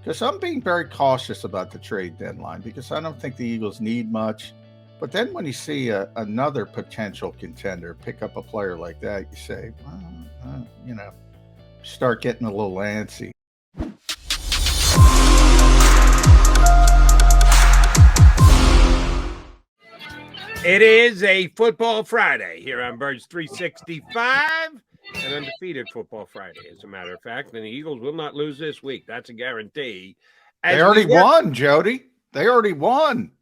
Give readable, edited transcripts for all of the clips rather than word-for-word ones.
because I'm being very cautious about the trade deadline because I don't think the Eagles need much. But then when you see another potential contender pick up a player like that, you say, start getting a little antsy. It is a football Friday here on Birds 365, an undefeated football Friday, as a matter of fact. And the Eagles will not lose this week. That's a guarantee. They already won, Jody. They already won.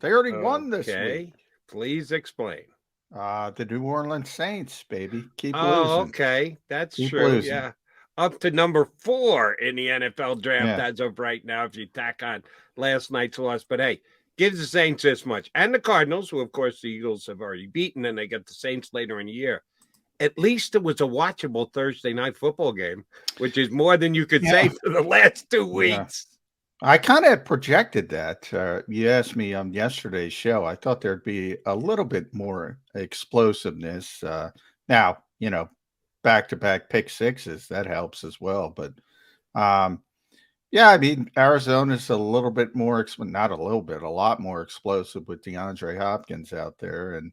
They already won this week. Okay, please explain. The New Orleans Saints, baby. Keep losing. Oh, okay. That's true. Losing. Yeah. Up to number 4 in the NFL draft as of right now, if you tack on last night's loss. But hey, gives the Saints this much. And the Cardinals, who, of course, the Eagles have already beaten, and they get the Saints later in the year. At least it was a watchable Thursday night football game, which is more than you could say for the last 2 weeks. I kind of projected that. You asked me on yesterday's show. I thought there'd be a little bit more explosiveness. Now, back-to-back pick sixes, that helps as well. But, I mean, Arizona's a little bit more, not a little bit, a lot more explosive with DeAndre Hopkins out there. And,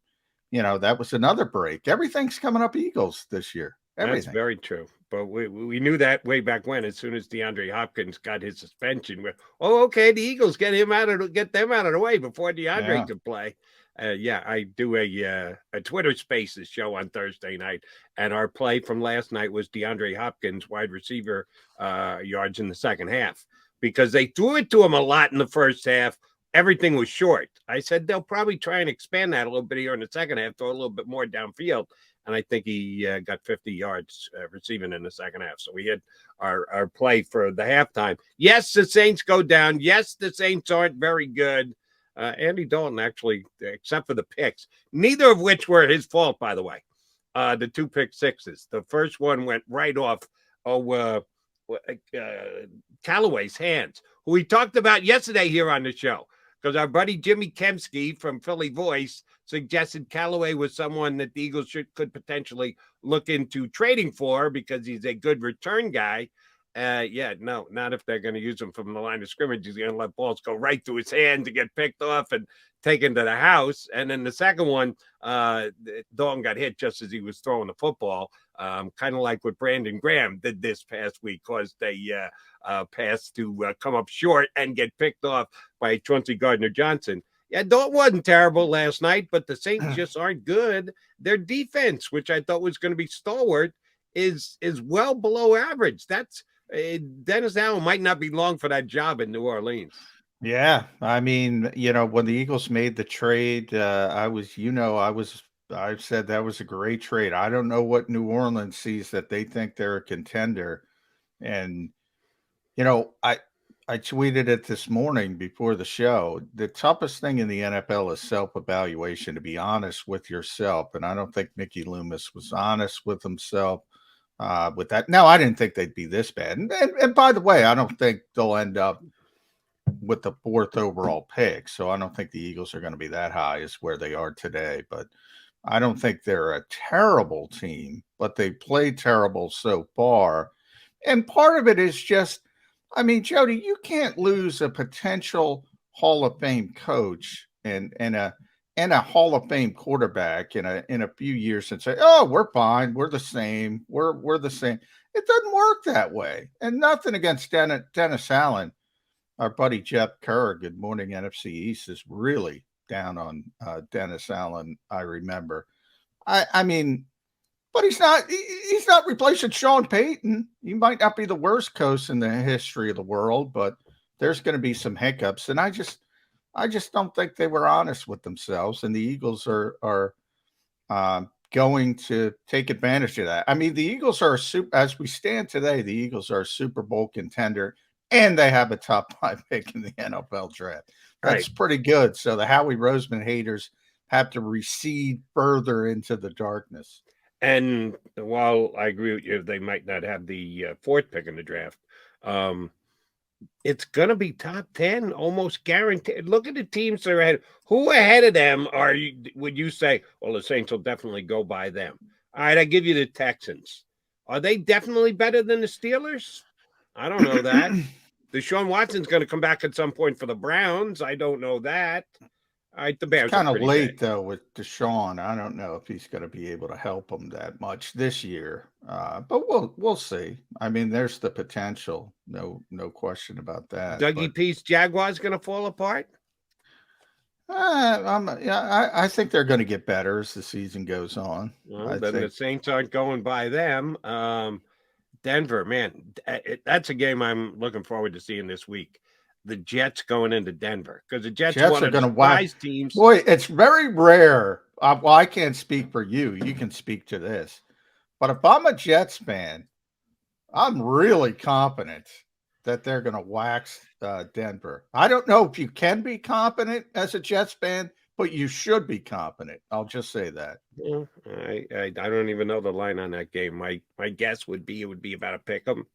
that was another break. Everything's coming up Eagles this year. Everything. That's very true. But we knew that way back when, as soon as DeAndre Hopkins got his suspension. Okay, the Eagles get them out of the way before DeAndre could play. I do a Twitter Spaces show on Thursday night, and our play from last night was DeAndre Hopkins wide receiver yards in the second half, because they threw it to him a lot in the first half. Everything was short. I said they'll probably try and expand that a little bit here in the second half, throw a little bit more downfield. And I think he got 50 yards receiving in the second half. So we had our play for the halftime. Yes, the Saints go down. Yes, the Saints aren't very good. Andy Dalton, actually, except for the picks, neither of which were his fault, by the way. The 2 pick sixes. The first one went right off Callaway's hands, who we talked about yesterday here on the show, because our buddy Jimmy Kemsky from Philly Voice suggested Callaway was someone that the Eagles could potentially look into trading for because he's a good return guy. No, not if they're going to use him from the line of scrimmage. He's going to let balls go right through his hand to get picked off and taken to the house. And then the second one, Dalton got hit just as he was throwing the football, kind of like what Brandon Graham did this past week, caused a pass to come up short and get picked off by Chauncey Gardner-Johnson. Yeah, Dalton wasn't terrible last night, but the Saints just aren't good. Their defense, which I thought was going to be stalwart, is well below average. That's Dennis Allen might not be long for that job in New Orleans. Yeah, I mean, when the Eagles made the trade, I said that was a great trade. I don't know what New Orleans sees that they think they're a contender, and I tweeted it this morning before the show. The toughest thing in the NFL is self-evaluation, to be honest with yourself. And I don't think Mickey Loomis was honest with himself with that. Now, I didn't think they'd be this bad. And by the way, I don't think they'll end up with the 4th overall pick. So I don't think the Eagles are going to be that high as where they are today. But I don't think they're a terrible team, but they played terrible so far. And part of it is just, I mean, Jody, you can't lose a potential Hall of Fame coach and a Hall of Fame quarterback in a few years and say, "Oh, we're fine, we're the same, we're the same." It doesn't work that way. And nothing against Dennis Allen. Our buddy Jeff Kerr, Good Morning NFC East, is really down on Dennis Allen. I remember. I mean. But he's not replacing Sean Payton. He might not be the worst coach in the history of the world, but there's going to be some hiccups. And I just don't think they were honest with themselves. And the Eagles are going to take advantage of that. I mean, the Eagles are as we stand today, the Eagles are a Super Bowl contender, and they have a top 5 pick in the NFL draft. That's pretty good. So the Howie Roseman haters have to recede further into the darkness. And while I agree with you, they might not have the 4th pick in the draft. It's going to be top 10, almost guaranteed. Look at the teams that are ahead. Who ahead of them would you say, well, the Saints will definitely go by them? All right, I give you the Texans. Are they definitely better than the Steelers? I don't know that. Deshaun Watson's going to come back at some point for the Browns. I don't know that. All right, the Bears Kind are of pretty late bad. though with Deshaun. I don't know if he's going to be able to help them that much this year, but we'll see. I mean, there's the potential, no question about that. But Dougie Peace Jaguars going to fall apart? I think they're going to get better as the season goes on. Well, I then the think Saints aren't going by them. Denver, man, that's a game I'm looking forward to seeing this week. The Jets going into Denver because the Jets are Jets one are of the going to whack. surprise teams. Boy, it's very rare. Well, I can't speak for you. You can speak to this. But if I'm a Jets fan, I'm really confident that they're going to wax Denver. I don't know if you can be confident as a Jets fan, but you should be confident. I'll just say that. Yeah, I don't even know the line on that game. My guess would be it would be about a pick 'em.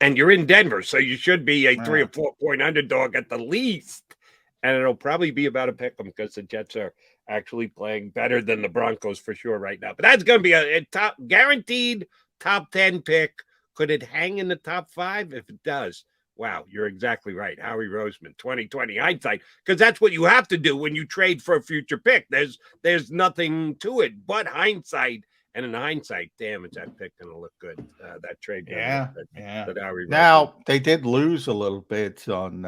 And you're in Denver, so you should be a 3 or 4 point underdog at the least. And it'll probably be about a pick 'em because the Jets are actually playing better than the Broncos for sure right now. But that's going to be a top guaranteed top 10 pick. Could it hang in the top 5? If it does, wow, you're exactly right. Howie Roseman, 2020 hindsight, because that's what you have to do when you trade for a future pick. There's nothing to it but hindsight. And in hindsight, damn, is that pick going to look good? That trade, Yeah. that Howie Roseman. Now, they did lose a little bit on,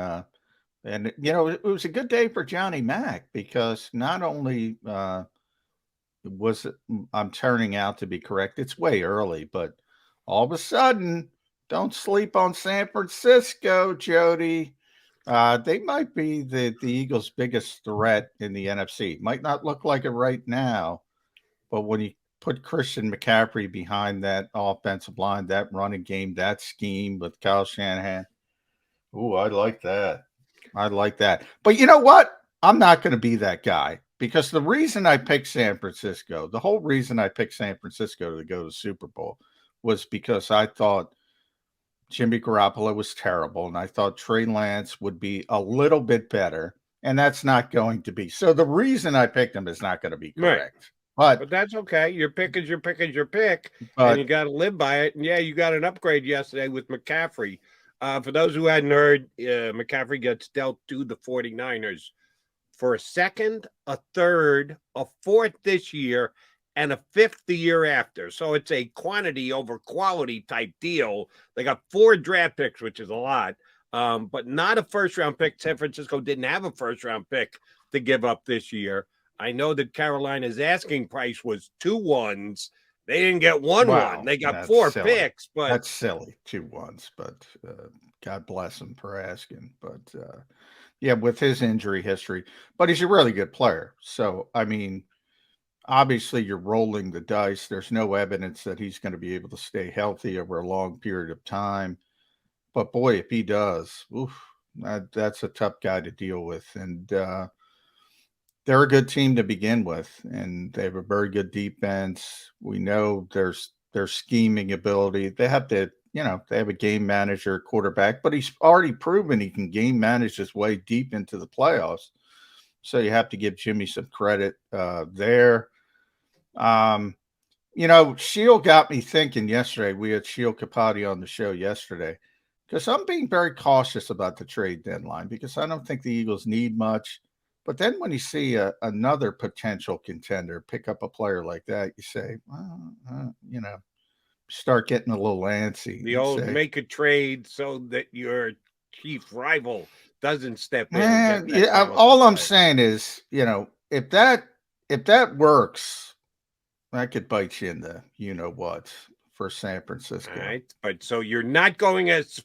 and, it was a good day for Johnny Mack because not only was it, I'm turning out to be correct, it's way early, but all of a sudden, don't sleep on San Francisco, Jody. They might be the Eagles' biggest threat in the NFC. Might not look like it right now, but when you put Christian McCaffrey behind that offensive line, that running game, that scheme with Kyle Shanahan, ooh, I like that. I like that. But you know what? I'm not going to be that guy because the reason I picked San Francisco, the whole reason I picked San Francisco to go to the Super Bowl was because I thought Jimmy Garoppolo was terrible, and I thought Trey Lance would be a little bit better, and that's not going to be. So the reason I picked him is not going to be correct. Right. But But that's okay. Your pick is your pick is your pick, and you but got to live by it. And yeah, you got an upgrade yesterday with McCaffrey. For those who hadn't heard, McCaffrey gets dealt to the 49ers for a second, a third, a fourth this year, and a fifth the year after. So it's a quantity over quality type deal. They got 4 draft picks, which is a lot, but not a first round pick. San Francisco didn't have a first round pick to give up this year. I know that Carolina's asking price was 2 ones. They didn't get 1 1. They got 4 silly. picks, but That's silly. 2 ones, but God bless him for asking. But yeah, with his injury history, but he's a really good player. So I mean, obviously you're rolling the dice. There's no evidence that he's going to be able to stay healthy over a long period of time. But boy, if he does, oof, that's a tough guy to deal with. And they're a good team to begin with, and they have a very good defense. We know their scheming ability. They have to, they have a game manager quarterback, but he's already proven he can game manage his way deep into the playoffs. So you have to give Jimmy some credit there. Shield got me thinking yesterday. We had Shield Capati on the show yesterday because I'm being very cautious about the trade deadline because I don't think the Eagles need much. But then when you see another potential contender pick up a player like that, you say, well, start getting a little antsy. the old make a trade so that your chief rival doesn't step in. And get that all I'm saying is, if that works, that could bite you in the what for San Francisco. All right, but so you're not going as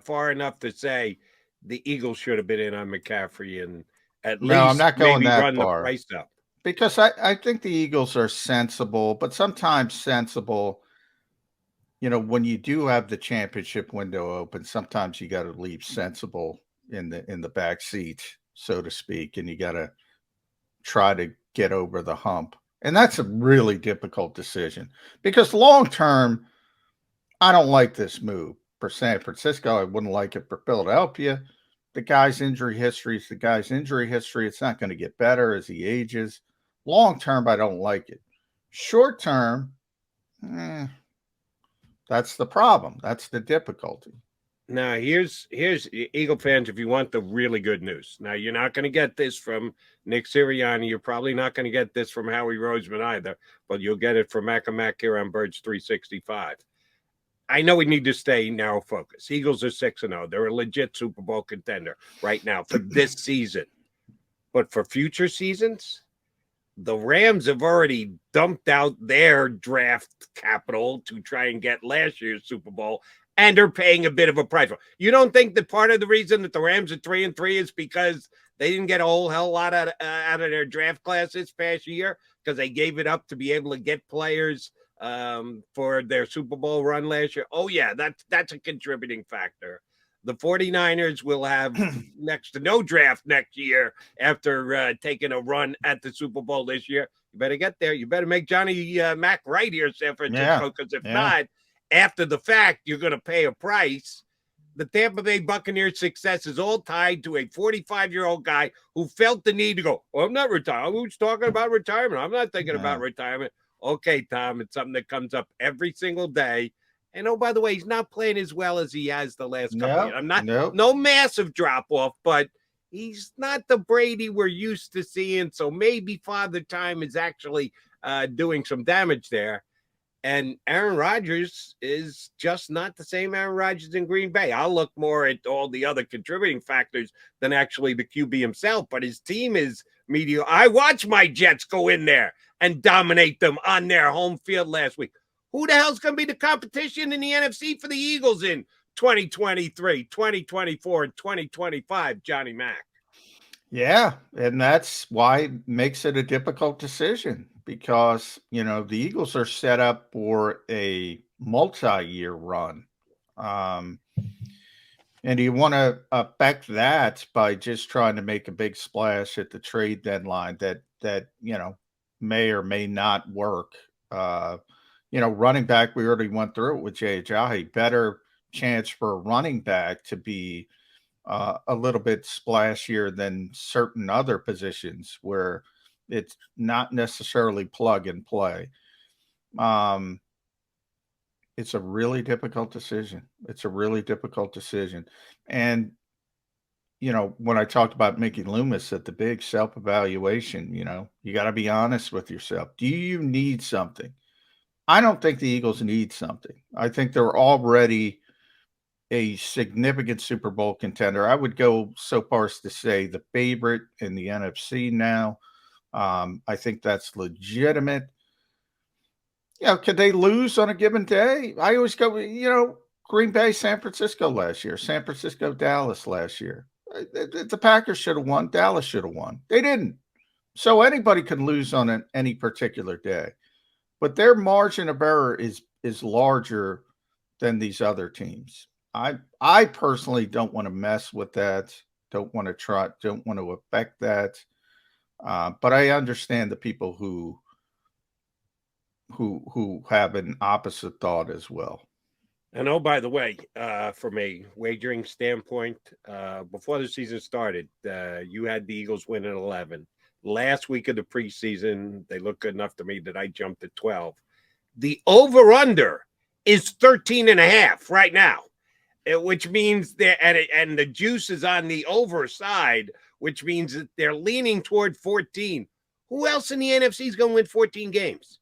far enough to say the Eagles should have been in on McCaffrey and at least I'm not going maybe that run far. the price up. Because I think the Eagles are sensible, but sometimes sensible, when you do have the championship window open, sometimes you got to leave sensible in the back seat, so to speak, and you got to try to get over the hump. And that's a really difficult decision because long term, I don't like this move for San Francisco. I wouldn't like it for Philadelphia. The guy's injury history is the guy's injury history. It's not going to get better as he ages. Long term, I don't like it. Short term, that's the problem. That's the difficulty. Now, here's Eagle fans, if you want the really good news. Now, you're not going to get this from Nick Sirianni. You're probably not going to get this from Howie Roseman either, but you'll get it from Mac and Mac here on Birds 365. I know we need to stay narrow focus. Eagles are 6-0. They're a legit Super Bowl contender right now for this season. But for future seasons, the Rams have already dumped out their draft capital to try and get last year's Super Bowl, and are paying a bit of a price. You don't think that part of the reason that the Rams are 3-3 is because they didn't get a whole hell lot out of their draft class this past year because they gave it up to be able to get players for their Super Bowl run last year? Oh, yeah, that's a contributing factor. The 49ers will have next to no draft next year after taking a run at the Super Bowl this year. You better get there. You better make Johnny Mac right here, San Francisco, because if not, after the fact, you're going to pay a price. The Tampa Bay Buccaneers' success is all tied to a 45-year-old guy who felt the need to go, well, I'm not retiring. Who's talking about retirement? I'm not thinking about retirement. Okay, Tom, it's something that comes up every single day. And oh, by the way, he's not playing as well as he has the last couple of years. I'm not no massive drop off, but he's not the Brady we're used to seeing. So maybe Father Time is actually doing some damage there. And Aaron Rodgers is just not the same Aaron Rodgers in Green Bay. I'll look more at all the other contributing factors than actually the QB himself, but his team is mediocre. I watched my Jets go in there and dominate them on their home field last week. Who the hell's going to be the competition in the NFC for the Eagles in 2023, 2024, and 2025, Johnny Mac? Yeah, and that's why it makes it a difficult decision because, the Eagles are set up for a multi-year run. And you want to affect that by just trying to make a big splash at the trade deadline that may or may not work. Running back, we already went through it with JAKIB. Better chance for a running back to be a little bit splashier than certain other positions where it's not necessarily plug and play. It's a really difficult decision. And, when I talked about Mickey Loomis at the big self evaluation, you got to be honest with yourself. Do you need something? I don't think the Eagles need something. I think they're already a significant Super Bowl contender. I would go so far as to say the favorite in the NFC now. I think that's legitimate. Could they lose on a given day? I always go, Green Bay, San Francisco last year, San Francisco, Dallas last year. The Packers should have won. Dallas should have won. They didn't. So anybody can lose on any particular day. But their margin of error is larger than these other teams. I personally don't want to mess with that. Don't want to affect that. But I understand the people who have an opposite thought as well. And oh, by the way, from a wagering standpoint, before the season started, you had the Eagles win at 11. Last week of the preseason, they looked good enough to me that I jumped at 12. The over-under is 13.5 right now, which means and the juice is on the over side, which means that they're leaning toward 14. Who else in the NFC is going to win 14 games?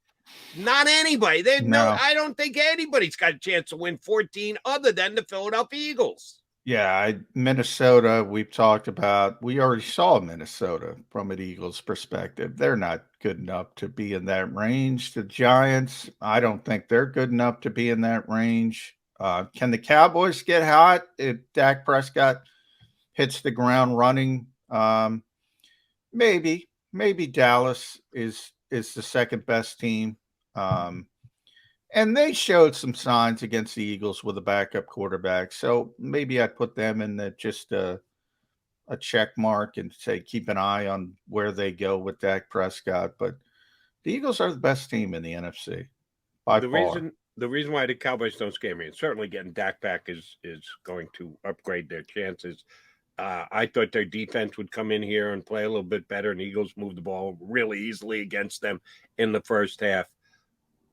Not anybody. I don't think anybody's got a chance to win 14 other than the Philadelphia Eagles. Yeah, Minnesota, we've talked about. We already saw Minnesota from an Eagles perspective. They're not good enough to be in that range. The Giants, I don't think they're good enough to be in that range. Can the Cowboys get hot if Dak Prescott hits the ground running? Maybe Dallas is the second best team. And they showed some signs against the Eagles with a backup quarterback. So maybe I'd put them in just a check mark and say keep an eye on where they go with Dak Prescott. But the Eagles are the best team in the NFC by far. The reason why the Cowboys don't scare me, and certainly getting Dak back is going to upgrade their chances. I thought their defense would come in here and play a little bit better, and the Eagles moved the ball really easily against them in the first half.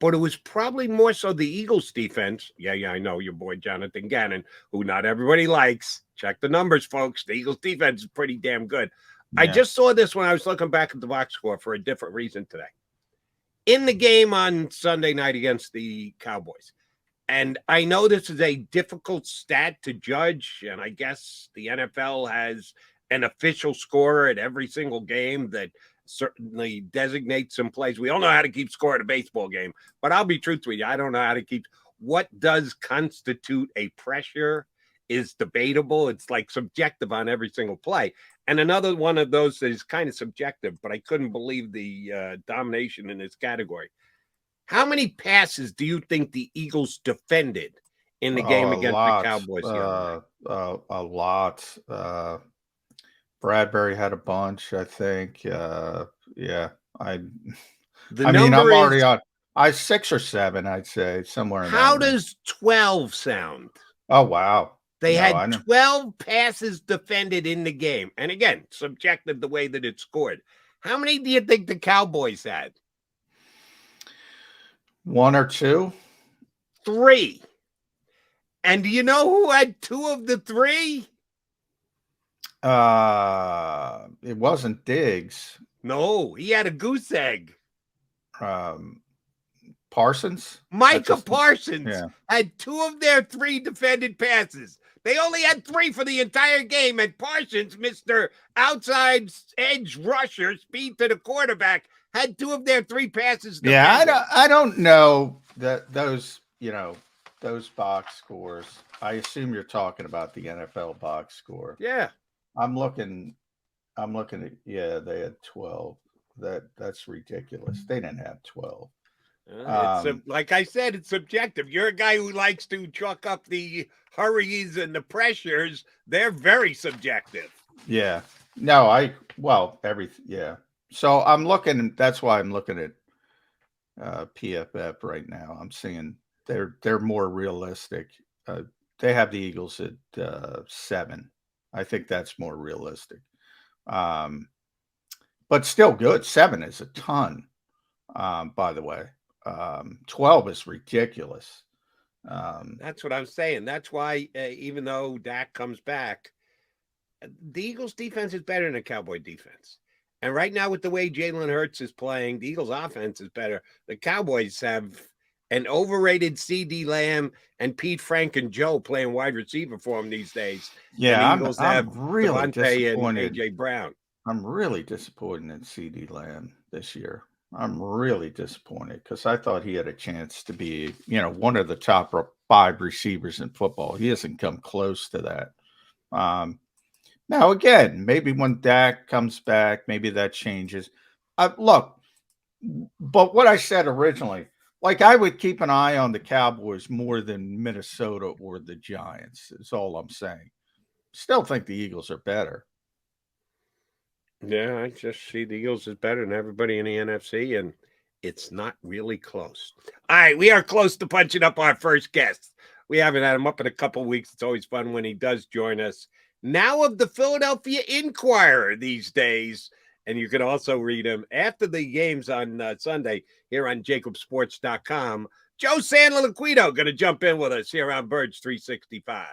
but it was probably more so the Eagles defense. Yeah, I know your boy Jonathan Gannon, who not everybody likes. Check the numbers, folks. The Eagles defense is pretty damn good. Yeah. I just saw this when I was looking back at the box score for a different reason today. In the game on Sunday night against the Cowboys, and I know this is a difficult stat to judge, and I guess the NFL has an official scorer at every single game that certainly designates some plays. We all know how to keep score at a baseball game, but I'll be truthful with you. I don't know how to keep. What does constitute a pressure is debatable. It's like subjective on every single play. And another one of those that is kind of subjective, but I couldn't believe the domination in this category. How many passes do you think the Eagles defended in the game against the Cowboys? A lot. Bradbury had a bunch, I think. Yeah, I'm already on. 6 or 7, I'd say, somewhere in there. How does 12 sound? Oh, wow. They had 12 passes defended in the game. And again, subjective the way that it scored. How many do you think the Cowboys had? 1 or 2? 3. And do you know who had 2 of the 3? It wasn't Diggs. No, he had a goose egg. Parsons? Micah Parsons yeah. had 2 of their 3 defended passes. They only had 3 for the entire game, and Parsons, Mr. Outside Edge Rusher, speed to the quarterback, had 2 of their 3 passes defended. Yeah, I don't know that those box scores. I assume you're talking about the NFL box score. Yeah. I'm looking at, yeah, they had 12. That's ridiculous. They didn't have 12. Like I said, it's subjective. You're a guy who likes to chalk up the hurries and the pressures. They're very subjective. Yeah. No, yeah. So I'm looking, that's why I'm looking at PFF right now. I'm seeing they're more realistic. They have the Eagles at 7. I think that's more realistic. But still good. 7 is a ton, by the way. 12 is ridiculous. That's what I'm saying. That's why, even though Dak comes back, the Eagles defense is better than the Cowboy defense. And right now, with the way Jalen Hurts is playing, the Eagles offense is better. The Cowboys have an overrated CD Lamb and Pete Frank and Joe playing wide receiver for them these days. Yeah, and the Eagles have really disappointed. and AJ Brown. I'm really disappointed in CD Lamb this year. I'm really disappointed because I thought he had a chance to be, one of the top 5 receivers in football. He hasn't come close to that. Now, again, maybe when Dak comes back, maybe that changes. Look, but what I said originally, like I would keep an eye on the Cowboys more than Minnesota or the Giants, is all I'm saying. Still think the Eagles are better. Yeah, I just see the Eagles is better than everybody in the NFC, and it's not really close. All right, we are close to punching up our first guest. We haven't had him up in a couple of weeks. It's always fun when he does join us. Now of the Philadelphia Inquirer these days, and you can also read him after the games on Sunday here on JAKIBSports.com. Joe Sandler-Liquido going to jump in with us here on Birds 365.